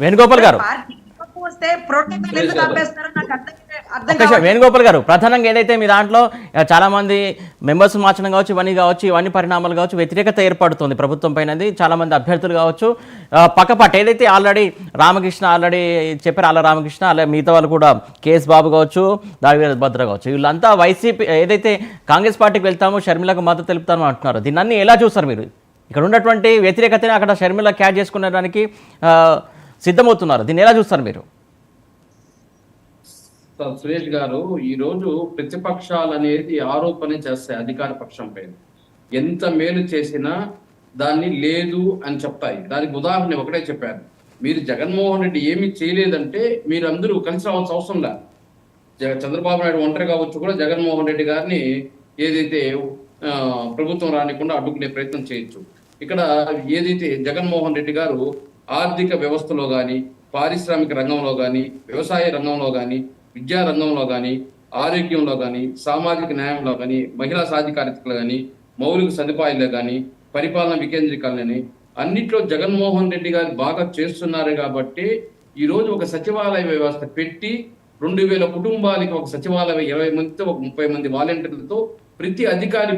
వేణుగోపాల్ గారు వేణుగోపాల్ గారు ప్రధానంగా ఏదైతే మీ దాంట్లో చాలా మంది మెంబర్స్ మార్చడం కావచ్చు, ఇవన్నీ పరిణామాలు కావచ్చు, వ్యతిరేకత ఏర్పడుతుంది ప్రభుత్వం పైన. చాలా మంది అభ్యర్థులు కావచ్చు పక్కపట్టు ఏదైతే ఆల్రెడీ రామకృష్ణ ఆల్రెడీ చెప్పారు, అలా రామకృష్ణ అలా మిగతా వాళ్ళు కూడా కేఎస్ బాబు కావచ్చు, దాడి భద్ర కావచ్చు, వీళ్ళంతా వైసీపీ ఏదైతే కాంగ్రెస్ పార్టీకి వెళ్తామో షర్మిలకు మద్దతు తెలుపుతామో అంటున్నారు. దీన్ని ఎలా చూస్తారు మీరు? ఇక్కడ ఉన్నటువంటి వ్యతిరేకతని అక్కడ షర్మిల క్యాచ్ చేసుకునేదానికి సిద్ధమవుతున్నారు, దీన్ని ఎలా చూస్తారు మీరు? సురేష్ గారు, ఈరోజు ప్రతిపక్షాలు అనేది ఆరోపణ చేస్తాయి అధికార పక్షం పైన. ఎంత మేలు చేసినా దాన్ని లేదు అని చెప్తాయి. దానికి ఉదాహరణ ఒకటే చెప్పారు. మీరు జగన్మోహన్ రెడ్డి ఏమీ చేయలేదంటే మీరు అందరూ కలిసి రావాల్సిన అవసరం లేదు. చంద్రబాబు నాయుడు ఒంటరిగా వచ్చి కూడా జగన్మోహన్ రెడ్డి గారిని ఏదైతే ప్రభుత్వం రానికుండా అడ్డుకునే ప్రయత్నం చేయొచ్చు. ఇక్కడ ఏదైతే జగన్మోహన్ రెడ్డి గారు ఆర్థిక వ్యవస్థలో కానీ, పారిశ్రామిక రంగంలో కానీ, వ్యవసాయ రంగంలో కానీ, విద్యా రంగంలో కానీ, ఆరోగ్యంలో కానీ, సామాజిక న్యాయంలో కానీ, మహిళా సాధికారితలో కానీ, మౌలిక సదుపాయాల్లో కానీ, పరిపాలన వికేంద్రీకరణని అన్నిట్లో జగన్మోహన్ రెడ్డి గారు బాగా చేస్తున్నారు. కాబట్టి ఈరోజు ఒక సచివాలయ వ్యవస్థ పెట్టి 2000 కుటుంబాలకి ఒక సచివాలయం 20 మందితో ఒక 30 మంది వాలంటీర్లతో ప్రతి అధికారి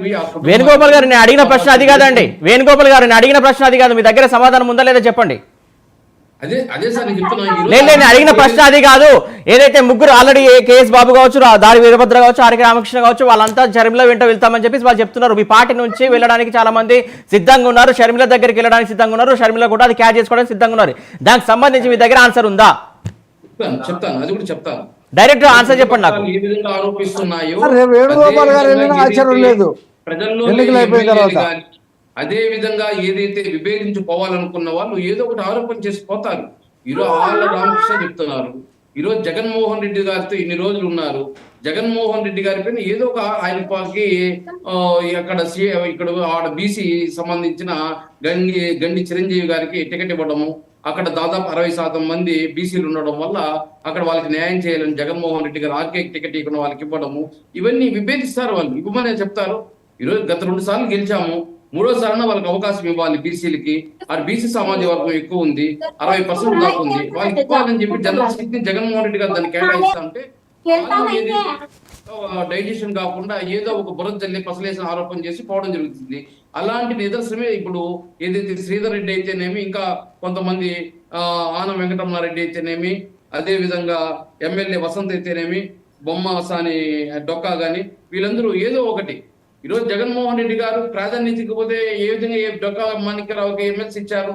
వేణుగోపాల్ గారు నేను అడిగిన ప్రశ్న అది కాదండి. వేణుగోపాల్ గారు నేను అడిగిన ప్రశ్న అది కాదు. మీ దగ్గర సమాధానం ఉందా లేదా చెప్పండి. అదే సార్ నేను చెప్తున్నాను. నేను అడిగిన ప్రశ్న అది కాదు. ఏదైతే ముగ్గురు ఆల్రెడీ కేఎస్ బాబు కావచ్చు, దాడి వీరభద్ర కావచ్చు, ఆర్కే రామకృష్ణ కావచ్చు, వాళ్ళంతా షర్మిల వెంట వెళ్తామని చెప్పేసి వాళ్ళు చెప్తున్నారు. మీ పార్టీ నుంచి వెళ్ళడానికి చాలా మంది సిద్ధంగా ఉన్నారు, షర్మిల దగ్గరికి వెళ్ళడానికి సిద్ధంగా ఉన్నారు, షర్మిల కూడా అది క్యాచ్ చేసుకోవడానికి సిద్ధంగా ఉన్నారు. దానికి సంబంధించి మీ దగ్గర ఆన్సర్ ఉందా? చెప్తాను, అది కూడా చెప్తాను. డైరెక్ట్ ఆన్సర్ చెప్పండి నాకు. ఏ విధంగా ఆరోపిస్తున్నాయో ప్రజల్లో అదే విధంగా ఏదైతే విభేదించిపోవాలనుకున్న వాళ్ళు ఏదో ఒకటి ఆరోపణ చేసి పోతారు. ఈరోజు ఆళ్ళ రామకృష్ణ చెప్తున్నారు, ఈరోజు జగన్మోహన్ రెడ్డి గారితో ఇన్ని రోజులు ఉన్నారు, జగన్మోహన్ రెడ్డి గారి పైన ఏదో ఒక ఆయన పాకి ఇక్కడ ఆడ బీసీ సంబంధించిన గండి చిరంజీవి గారికి టికెట్ ఇవ్వడము, అక్కడ దాదాపు 60% మంది బీసీలు ఉండడం వల్ల అక్కడ వాళ్ళకి న్యాయం చేయాలని జగన్మోహన్ రెడ్డి గారు ఆర్కే టికెట్ ఇవ్వడం వాళ్ళకి ఇవ్వడము, ఇవన్నీ విభేదిస్తారు. వాళ్ళు ఇవ్వమనే చెప్తారు. ఈరోజు గత 2 సార్లు గెలిచాము, 3వ సార్లు వాళ్ళకి అవకాశం ఇవ్వాలి బీసీలకి. అది బీసీ సామాజిక వర్గం ఎక్కువ ఉంది, 60% దాకా ఉంది, వాళ్ళకి ఇవ్వాలని చెప్పి జనరల్ సీట్ ని జగన్మోహన్ రెడ్డి గారు దాన్ని కేటాయిస్తా ఉంటే డైజెషన్ కాకుండా ఏదో ఒక బురద జల్లి పసలేసిన ఆరోపణ చేసి పోవడం జరుగుతుంది. అలాంటి నిదర్శనమే ఇప్పుడు ఏదైతే శ్రీధర్ రెడ్డి అయితేనేమి, ఇంకా కొంతమంది ఆనం వెంకటరమణారెడ్డి అయితేనేమి, అదే విధంగా ఎమ్మెల్యే వసంత్ అయితేనేమి, బొమ్మ సాని డొక్కా గాని, వీళ్ళందరూ ఏదో ఒకటి ఈరోజు జగన్మోహన్ రెడ్డి గారు ప్రాధాన్యతకి పోతే ఏ విధంగా డొక్కా మాణిక్యరావుకి ఎమ్మెల్సీ ఇచ్చారు.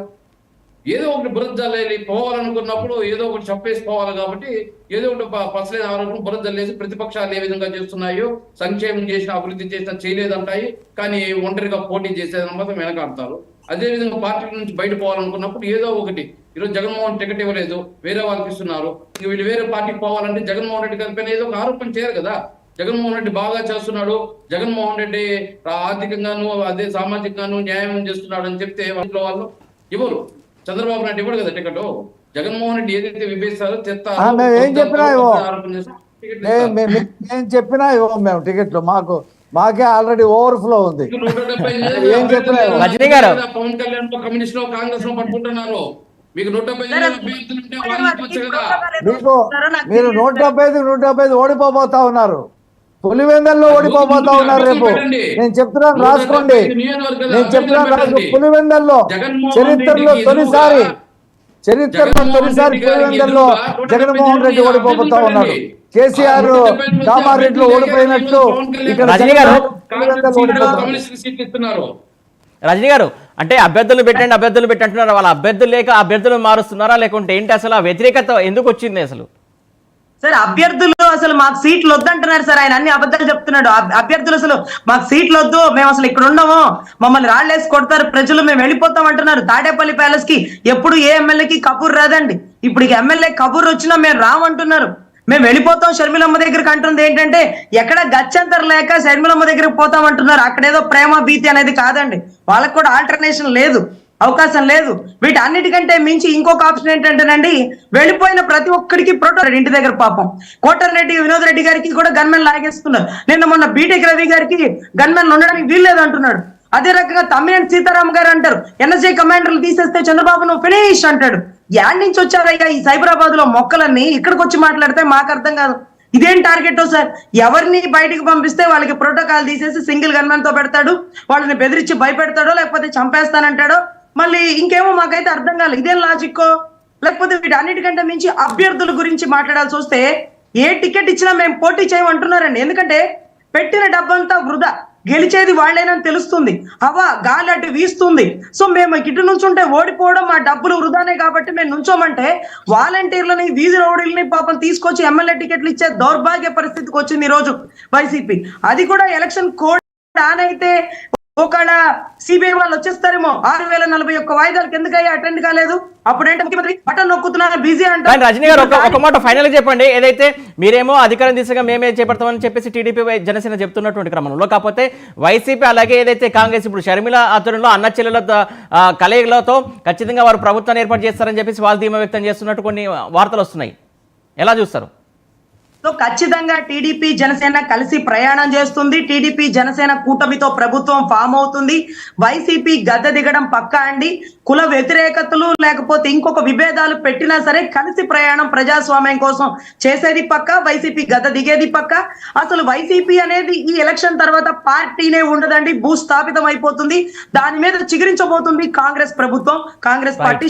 ఏదో ఒకటి బురదజల్లేసి పోవాలనుకున్నప్పుడు ఏదో ఒకటి చెప్పేసి పోవాలి. కాబట్టి ఏదో ఒకటి పసలేని ఆరోపణ బురదజల్లేసి ప్రతిపక్షాలు ఏ విధంగా చేస్తున్నాయో, సంక్షేమం చేసిన అభివృద్ధి చేసినా చేయలేదంటాయి, కానీ ఒంటరిగా పోటీ చేసేదని మాత్రం వెనకాడతారు. అదేవిధంగా పార్టీ నుంచి బయట పోవాలనుకున్నప్పుడు ఏదో ఒకటి ఈరోజు జగన్మోహన్ టికెట్ ఇవ్వలేదు, వేరే వాళ్ళకి ఇస్తున్నారు, వీళ్ళు వేరే పార్టీకి పోవాలంటే జగన్మోహన్ రెడ్డి గారి పైన ఏదో ఒక ఆరోపణ చేయరు కదా. జగన్మోహన్ రెడ్డి బాగా చేస్తున్నాడు, జగన్మోహన్ రెడ్డి ఆర్థికంగాను అదే సామాజికంగాను న్యాయం చేస్తున్నాడు అని చెప్తే ఇంట్లో వాళ్ళు ఇవ్వరు. చంద్రబాబు నాయుడు ఇవ్వడు కదా టికెట్. జగన్మోహన్ రెడ్డి ఏదైతే విభేదిస్తారో చెప్పినా ఇవ్వం మేము టికెట్లు. మాకే ఆల్రెడీ ఓవర్ఫ్లో ఉంది. పవన్ కళ్యాణ్ తో కమ్యూనిస్ట్ లో కాంగ్రెస్ లో పట్టుకుంటున్నారు. మీకు 175 మీరు 175 ఓడిపోబోతా ఉన్నారు. పులివెందల్లో ఓడిపోబోతా ఉన్నారు రేపు. నేను చెప్తున్నాను, రాసుకోండి. పులివెందల్లో చరిత్రలో తొలిసారి పులివెందల్లో జగన్మోహన్ రెడ్డి ఓడిపోబోతా ఉన్నాడు. కేసీఆర్ కామారెడ్డిలో ఓడిపోయినట్టు ఇక్కడ రజనీ గారు అంటే అభ్యర్థులు పెట్టి అంటున్నారు. వాళ్ళ అభ్యర్థులు లేక అభ్యర్థులు మారుస్తున్నారా, లేకుంటే ఏంటి అసలు ఆ వ్యతిరేకత ఎందుకు వచ్చింది అసలు? సార్ అభ్యర్థులు అసలు మాకు సీట్లు వద్దంటున్నారు సార్. ఆయన అన్ని అబద్ధాలు చెప్తున్నాడు. అభ్యర్థులు అసలు మాకు సీట్లు వద్దు, మేము అసలు ఇక్కడ ఉండము, మమ్మల్ని రాళ్ళేసి కొడతారు ప్రజలు, మేము వెళ్ళిపోతాం అంటున్నారు. తాడేపల్లి ప్యాలెస్ కి ఎప్పుడు ఏ ఎమ్మెల్యేకి కబూర్ రాదండి. ఇప్పుడు ఎమ్మెల్యే కబూర్ వచ్చినా మేము రామంటున్నారు. మేము వెళ్ళిపోతాం షర్మిలమ్మ దగ్గరికి అంటుంది ఏంటంటే ఎక్కడ గత్యంతర లేక షర్మిలమ్మ దగ్గరికి పోతాం అంటున్నారు. అక్కడేదో ప్రేమ భీతి అనేది కాదండి, వాళ్ళకు కూడా ఆల్టర్నేషన్ లేదు, అవకాశం లేదు. వీటన్నిటికంటే మించి ఇంకొక ఆప్షన్ ఏంటంటేనండి, వెళ్ళిపోయిన ప్రతి ఒక్కరికి ప్రోటోకాల్ ఇంటి దగ్గర పాపం కోటరెడ్డి వినోద్ రెడ్డి గారికి కూడా గన్మెన్ లాగేస్తున్నారు. నిన్న మొన్న బీటెక్ రవి గారికి గన్మెన్ ఉండడానికి వీల్లేదు అంటున్నాడు. అదే రకంగా తమ్మినేని సీతారాం గారు అంటారు, ఎన్ఎస్జే కమాండర్లు తీసేస్తే చంద్రబాబు నువ్వు ఫినిష్ అంటాడు. యాడ్ నుంచి వచ్చారయ్యా ఈ సైబరాబాద్ లో మొక్కలన్నీ ఇక్కడికి వచ్చి మాట్లాడితే మాకు అర్థం కాదు. ఇదేం టార్గెట్ సార్? ఎవరిని బయటికి పంపిస్తే వాళ్ళకి ప్రోటోకాల్ తీసేసి సింగిల్ గన్మెన్ తో పెడతాడు, వాళ్ళని బెదిరించి భయపెడతాడో లేకపోతే చంపేస్తానంటాడో, మళ్ళీ ఇంకేమో మాకైతే అర్థం కాలేదు. ఇదేం లాజిక్కో? లేకపోతే వీటన్నిటికంటే మించి అభ్యర్థుల గురించి మాట్లాడాల్సి వస్తే ఏ టికెట్ ఇచ్చినా మేము పోటీ చేయమంటున్నారండి. ఎందుకంటే పెట్టిన డబ్బంతా వృధా, గెలిచేది వాళ్ళేనని తెలుస్తుంది, అవా గాలి అటు వీస్తుంది. సో మేము ఇటు నుంచుంటే ఓడిపోవడం, మా డబ్బులు వృధానే కాబట్టి మేము నుంచోమంటే వాలంటీర్లని వీధి రౌడీలని పాపం తీసుకొచ్చి ఎమ్మెల్యే టికెట్లు ఇచ్చే దౌర్భాగ్య పరిస్థితికి వచ్చింది ఈ రోజు వైసీపీ. అది కూడా ఎలక్షన్ కోడ్ ఆన్ అయితే ఒకవేళ సిబిఐ వాళ్ళు వచ్చేస్తారేమో. 6041 వాయిదాలకు ఎందుకయ్యా అటెండ్ కాలేదు? అప్పుడేంటే ముఖ్యమంత్రి బటన్ నొక్కుతున్నా బిజీ అంటే. రజనీ గారు ఒక మాట ఫైనల్ చెప్పండి. ఏదైతే మీరేమో అధికారం దిశగా మేమే చేపడతామని చెప్పేసి టీడీపీ జనసేన చెప్తున్నటువంటి క్రమంలో, కాకపోతే వైసీపీ అలాగే ఏదైతే కాంగ్రెస్ ఇప్పుడు షర్మిల ఆధ్వర్యంలో అన్న చెల్లెల కలయికలతో ఖచ్చితంగా వారు ప్రభుత్వాన్ని ఏర్పాటు చేస్తారని చెప్పేసి వాళ్ళు ధీమా వ్యక్తం చేస్తున్నట్టు కొన్ని వార్తలు వస్తున్నాయి. ఎలా చూస్తారు? సో ఖచ్చితంగా టీడీపీ జనసేన కలిసి ప్రయాణం చేస్తుంది. టీడీపీ జనసేన కూటమితో ప్రభుత్వం ఫామ్ అవుతుంది. వైసీపీ గద్దె దిగడం పక్కా అండి. కుల వ్యతిరేకతలు లేకపోతే ఇంకొక విభేదాలు పెట్టినా సరే కలిసి ప్రయాణం ప్రజాస్వామ్యం కోసం చేసేది పక్క, వైసీపీ గద్దె దిగేది పక్క. అసలు వైసీపీ అనేది ఈ ఎలక్షన్ తర్వాత పార్టీనే ఉండదండి, భూస్థాపితం అయిపోతుంది. దాని మీద చిగురించబోతుంది కాంగ్రెస్ ప్రభుత్వం, కాంగ్రెస్ పార్టీ.